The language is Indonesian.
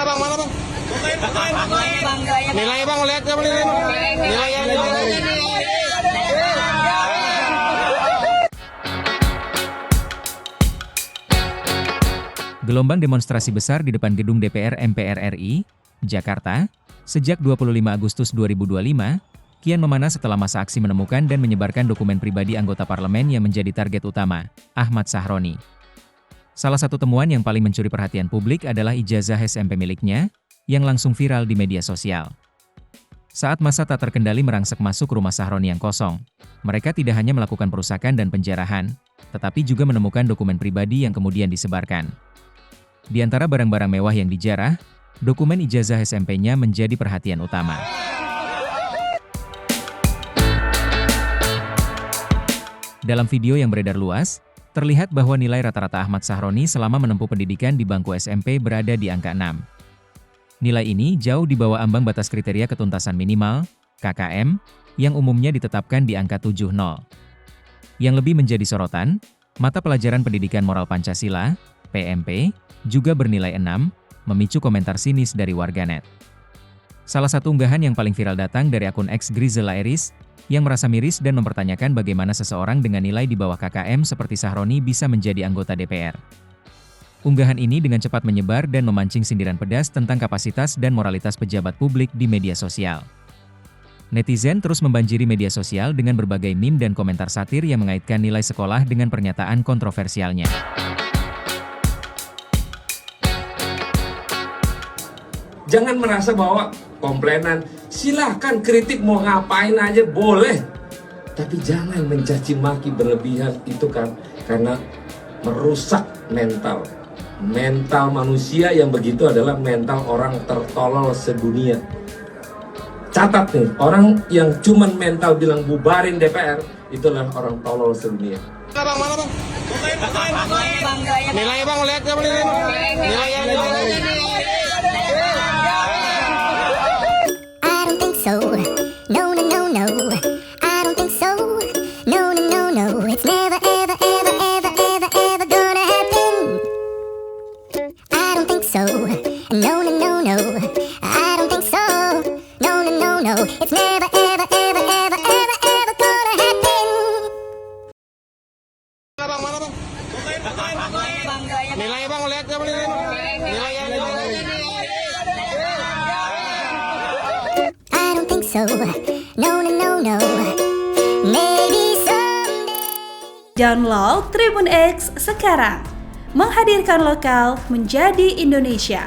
bang, mana bang? Nilai bang, lihat ya bang, nilai ya. Gelombang demonstrasi besar di depan gedung DPR MPR RI, Jakarta, sejak 25 Agustus 2025, kian memanas setelah masa aksi menemukan dan menyebarkan dokumen pribadi anggota parlemen yang menjadi target utama, Ahmad Sahroni. Salah satu temuan yang paling mencuri perhatian publik adalah ijazah SMP miliknya, yang langsung viral di media sosial. Saat massa tak terkendali merangsek masuk rumah Sahroni yang kosong, mereka tidak hanya melakukan perusakan dan penjarahan, tetapi juga menemukan dokumen pribadi yang kemudian disebarkan. Di antara barang-barang mewah yang dijarah, dokumen ijazah SMP-nya menjadi perhatian utama. Dalam video yang beredar luas, terlihat bahwa nilai rata-rata Ahmad Sahroni selama menempuh pendidikan di bangku SMP berada di angka 6. Nilai ini jauh di bawah ambang batas kriteria ketuntasan minimal, KKM, yang umumnya ditetapkan di angka 7,0. Yang lebih menjadi sorotan, mata pelajaran pendidikan moral Pancasila, PMP, juga bernilai 6, memicu komentar sinis dari warganet. Salah satu unggahan yang paling viral datang dari akun @Grizela Eris, yang merasa miris dan mempertanyakan bagaimana seseorang dengan nilai di bawah KKM seperti Sahroni bisa menjadi anggota DPR. Unggahan ini dengan cepat menyebar dan memancing sindiran pedas tentang kapasitas dan moralitas pejabat publik di media sosial. Netizen terus membanjiri media sosial dengan berbagai meme dan komentar satir yang mengaitkan nilai sekolah dengan pernyataan kontroversialnya. Jangan merasa bahwa komplainan, silahkan kritik mau ngapain aja boleh. Tapi jangan mencaci maki berlebihan, itu kan karena merusak mental. Mental manusia yang begitu adalah mental orang tertolol sedunia. Catat nih, orang yang cuman mental bilang bubarin DPR, itulah orang tolol sedunia. Bang, mana bang? Nilai bang, lihat ya bang, nilai ya. So, no, no, no, no, I don't think so. No, no, no, no, it's never, ever, ever, ever, ever, ever gonna happen. I don't think so. No, no, no, no, I don't think so. No, no, no, no, it's never, ever, ever, ever, ever, ever gonna happen. Bang, mana bang? Nilai bang, lihat ya bang, nilai ya. So, no, no, no, no, maybe someday. Download Tribun X sekarang, menghadirkan lokal menjadi Indonesia.